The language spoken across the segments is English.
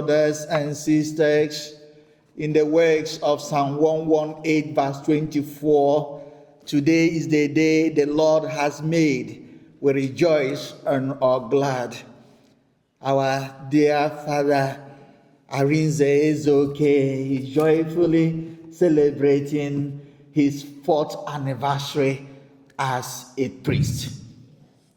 Brothers and sisters, in the words of Psalm 118, verse 24, today is the day the Lord has made. We rejoice and are glad. Our dear Father, Arinze Ezoke, is joyfully celebrating his 4th anniversary as a priest.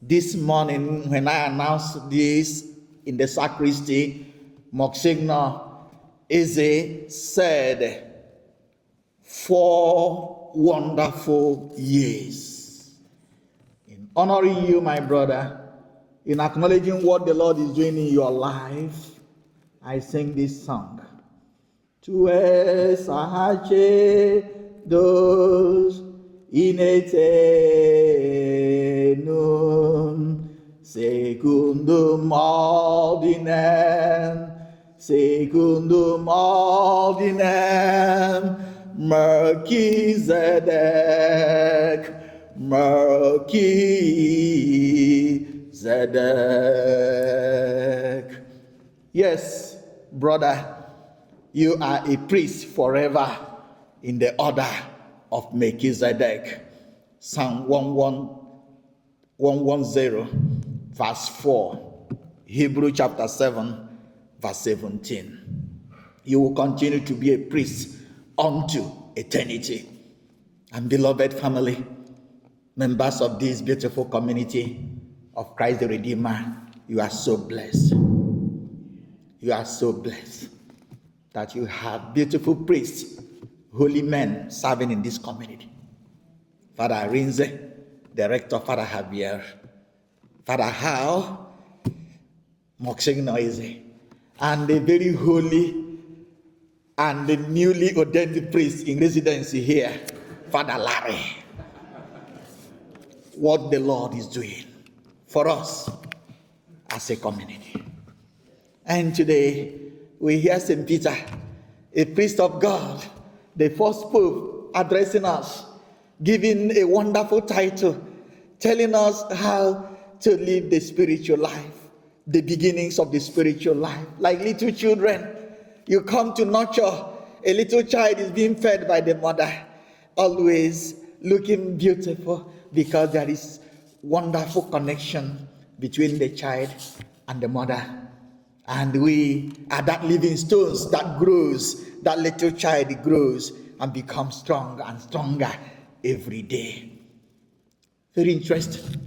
This morning, when I announced this in the sacristy, Monsignor Eze said, 4 wonderful years. In honoring you, my brother, in acknowledging what the Lord is doing in your life, I sing this song. Tu es ahache dos in eternum secundum ordinem Melchizedek. Yes, brother, you are a priest forever in the order of Melchizedek. Psalm 110, verse 4. Hebrew chapter 7, verse 17. You will continue to be a priest unto eternity. And beloved family, members of this beautiful community of Christ the Redeemer, you are so blessed. You are so blessed that you have beautiful priests, holy men serving in this community. Father Arinze, the rector, Father Javier, Father Hao, Monsignor Eze, and the very holy and the newly ordained priest in residency here, Father Larry. What the Lord is doing for us as a community. And today, we hear St. Peter, a priest of God, the first pope, addressing us, giving a wonderful title, telling us how to live the spiritual life, the beginnings of the spiritual life. Like little children, you come to nurture. A little child is being fed by the mother, always looking beautiful because there is wonderful connection between the child and the mother. And we are that living stones that grows, that little child grows and becomes stronger and stronger every day. Very interesting.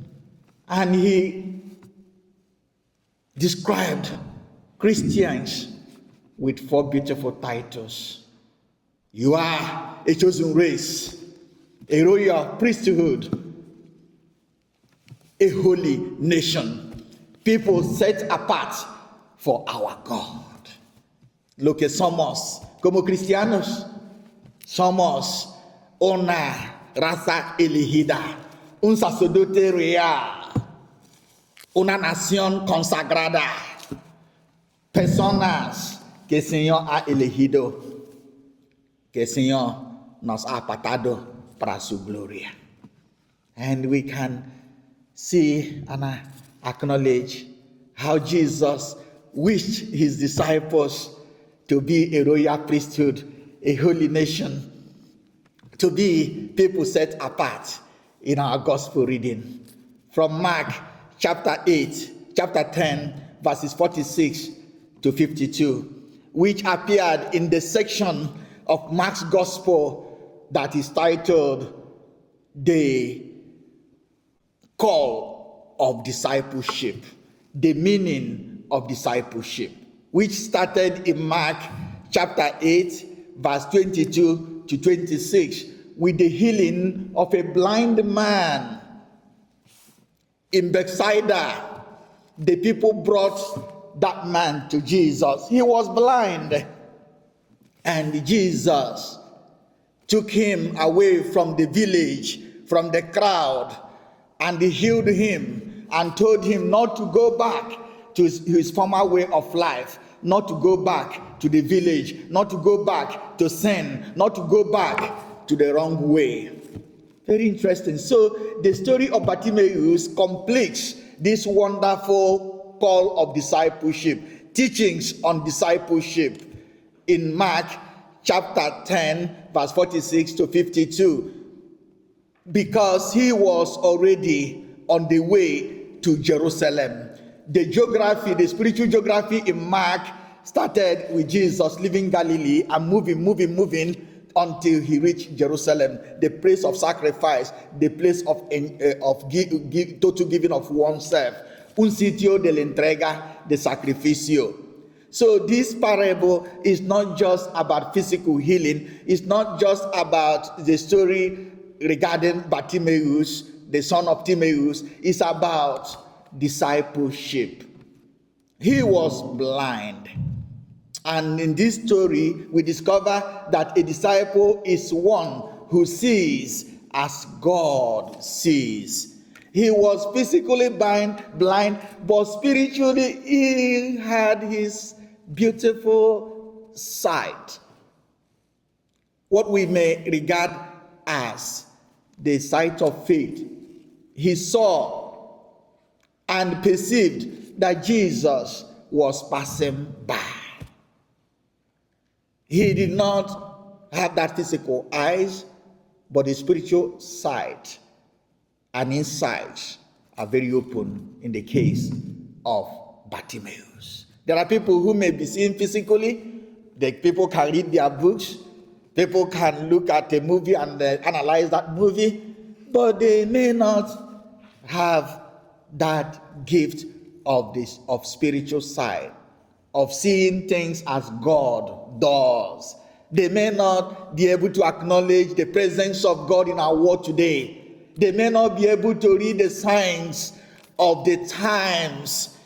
And he described Christians with 4 beautiful titles. You are a chosen race, a royal priesthood, a holy nation, people set apart for our God. Lo que somos como cristianos, somos una raza elegida, un sacerdote real, una nación consagrada, personas que el Señor ha elegido, que el Señor nos ha apartado para su gloria. And we can see and acknowledge how Jesus wished his disciples to be a royal priesthood, a holy nation, to be people set apart in our gospel reading. From Mark chapter 10, verses 46 to 52, which appeared in the section of Mark's gospel that is titled The Call of Discipleship, the meaning of discipleship, which started in Mark chapter 8, verse 22 to 26, with the healing of a blind man. In Bethsaida, the people brought that man to Jesus. He was blind, and Jesus took him away from the village, from the crowd, and he healed him and told him not to go back to his former way of life, not to go back to the village, not to go back to sin, not to go back to the wrong way. Very interesting. So the story of Bartimaeus completes this wonderful call of discipleship, teachings on discipleship in Mark chapter 10, verse 46 to 52, because he was already on the way to Jerusalem. The geography, the spiritual geography in Mark started with Jesus leaving Galilee and moving until he reached Jerusalem, the place of sacrifice, the place of total giving of oneself, un sitio de la entrega de sacrificio. So this parable is not just about physical healing. It's not just about the story regarding Bartimaeus, the son of Timaeus. It's about discipleship. He was blind. And in this story, we discover that a disciple is one who sees as God sees. He was physically blind, but spiritually he had his beautiful sight. What we may regard as the sight of faith. He saw and perceived that Jesus was passing by. He did not have that physical eyes, but the spiritual sight and insights are very open in the case of Bartimaeus. There are people who may be seen physically. The people can read their books. People can look at a movie and analyze that movie, but they may not have that gift of spiritual sight, of seeing things as God does. They may not be able to acknowledge the presence of God in our world today. They may not be able to read the signs of the times.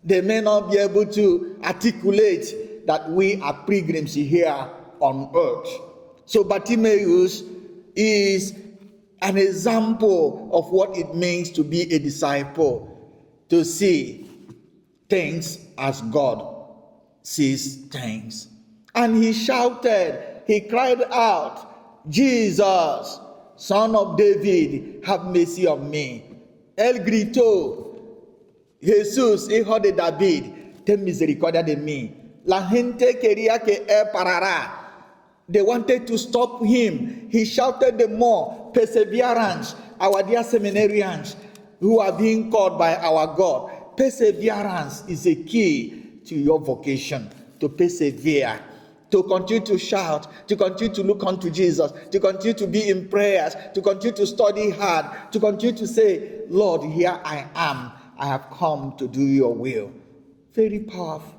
They may not be able to articulate that we are pilgrims here on earth. So Bartimaeus is an example of what it means to be a disciple, to see things as God sees things. And he shouted, he cried out, Jesus, Son of David, have mercy on me. Él gritó, Jesús, hijo de David, ten misericordia de mí. La gente quería que él parara. They wanted to stop him. He shouted the more, perseverance, our dear seminarians who are being called by our God. Perseverance is a key to your vocation, to persevere, to continue to shout, to continue to look unto Jesus, to continue to be in prayers, to continue to study hard, to continue to say, Lord, here I am. I have come to do your will. Very powerful.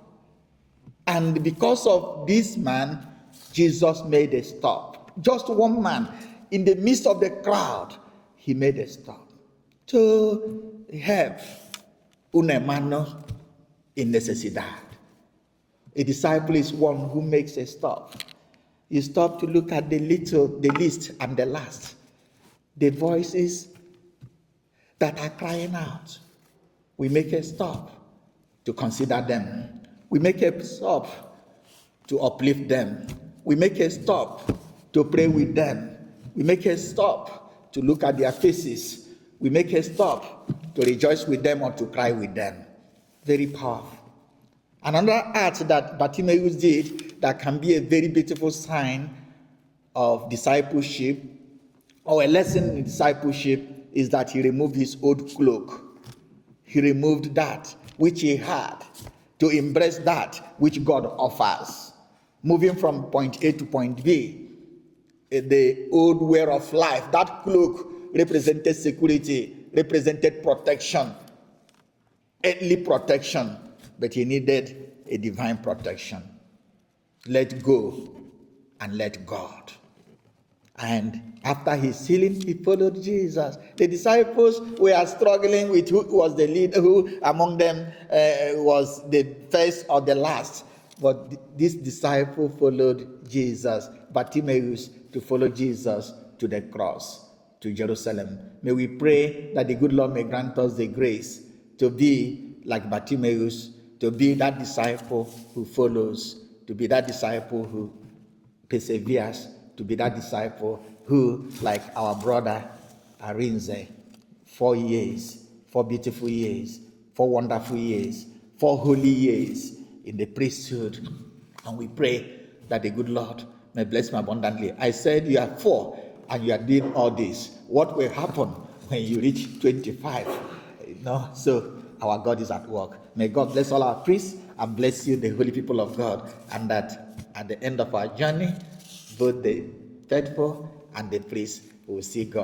And because of this man, Jesus made a stop. Just one man in the midst of the crowd, he made a stop to help un hermano en necesidad. A disciple is one who makes a stop. You stop to look at the least and the last. The voices that are crying out. We make a stop to consider them. We make a stop to uplift them. We make a stop to pray with them. We make a stop to look at their faces. We make a stop to rejoice with them or to cry with them. Very powerful. Another act that Bartimaeus did that can be a very beautiful sign of discipleship or a lesson in discipleship is that he removed his old cloak. He removed that which he had to embrace that which God offers. Moving from point A to point B, the old way of life, that cloak represented security, represented protection, earthly protection, but he needed a divine protection. Let go and let God. And after his healing, he followed Jesus. The disciples were struggling with who was the leader, who among them was the first or the last. But this disciple followed Jesus, Bartimaeus, to follow Jesus to the cross, to Jerusalem. May we pray that the good Lord may grant us the grace to be like Bartimaeus, to be that disciple who follows, to be that disciple who perseveres, to be that disciple who, like our brother Arinze, 4 years, 4 beautiful years, 4 wonderful years, 4 holy years, in the priesthood. And we pray that the good Lord may bless me abundantly. I said you are 4 and you are doing all this. What will happen when you reach 25? So our God is at work. May God bless all our priests and bless you, the holy people of God, and that at the end of our journey, both the faithful and the priests will see God.